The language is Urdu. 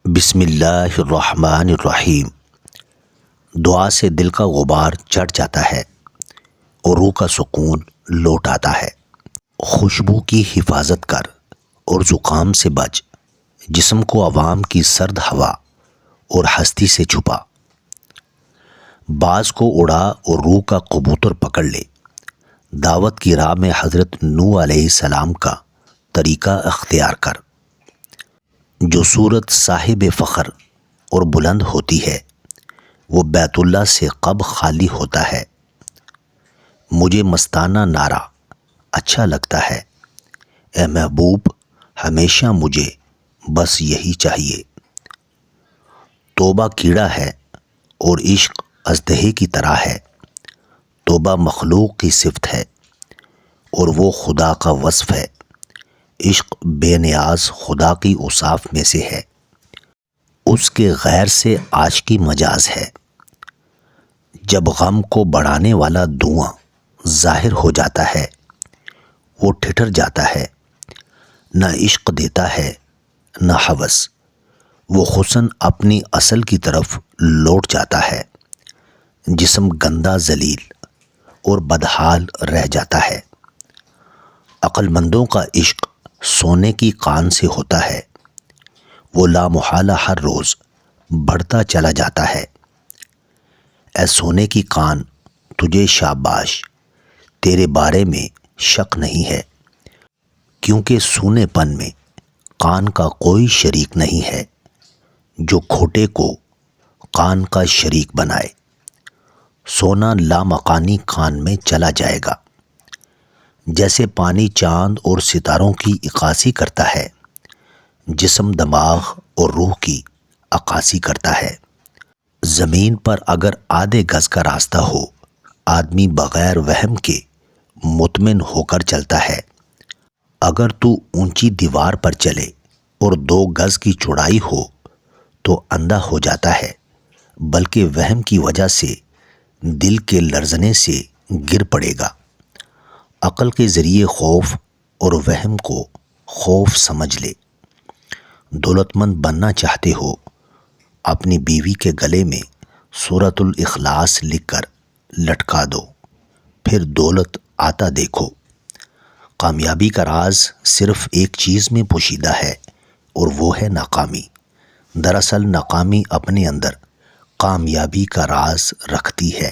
بسم اللہ الرحمن الرحیم۔ دعا سے دل کا غبار چڑھ جاتا ہے اور روح کا سکون لوٹ آتا ہے۔ خوشبو کی حفاظت کر اور زکام سے بچ، جسم کو عوام کی سرد ہوا اور ہستی سے چھپا۔ باز کو اڑا اور روح کا کبوتر پکڑ لے۔ دعوت کی راہ میں حضرت نوح علیہ السلام کا طریقہ اختیار کر۔ جو صورت صاحب فخر اور بلند ہوتی ہے وہ بیت اللہ سے کب خالی ہوتا ہے۔ مجھے مستانہ نعرہ اچھا لگتا ہے، اے محبوب ہمیشہ مجھے بس یہی چاہیے۔ توبہ کیڑا ہے اور عشق اژدہے کی طرح ہے۔ توبہ مخلوق کی صفت ہے اور وہ خدا کا وصف ہے۔ عشق بے نیاز خدا کی اوصاف میں سے ہے، اس کے غیر سے عاشقی مجاز ہے۔ جب غم کو بڑھانے والا دھواں ظاہر ہو جاتا ہے وہ ٹھٹر جاتا ہے، نہ عشق دیتا ہے نہ ہوس، وہ حسن اپنی اصل کی طرف لوٹ جاتا ہے۔ جسم گندا ذلیل اور بدحال رہ جاتا ہے۔ عقل مندوں کا عشق سونے کی کان سے ہوتا ہے، وہ لامحالہ ہر روز بڑھتا چلا جاتا ہے۔ اے سونے کی کان تجھے شاباش، تیرے بارے میں شک نہیں ہے، کیونکہ سونے پن میں کان کا کوئی شریک نہیں ہے۔ جو کھوٹے کو کان کا شریک بنائے، سونا لامکانی کان میں چلا جائے گا۔ جیسے پانی چاند اور ستاروں کی عکاسی کرتا ہے، جسم دماغ اور روح کی عکاسی کرتا ہے۔ زمین پر اگر آدھے گز کا راستہ ہو، آدمی بغیر وہم کے مطمئن ہو کر چلتا ہے۔ اگر تو اونچی دیوار پر چلے اور 2 گز کی چوڑائی ہو تو اندھا ہو جاتا ہے، بلکہ وہم کی وجہ سے دل کے لرزنے سے گر پڑے گا۔ عقل کے ذریعے خوف اور وہم کو خوف سمجھ لے۔ دولت مند بننا چاہتے ہو، اپنی بیوی کے گلے میں سورۃ الاخلاص لکھ کر لٹکا دو، پھر دولت آتا دیکھو۔ کامیابی کا راز صرف ایک چیز میں پوشیدہ ہے اور وہ ہے ناکامی۔ دراصل ناکامی اپنے اندر کامیابی کا راز رکھتی ہے۔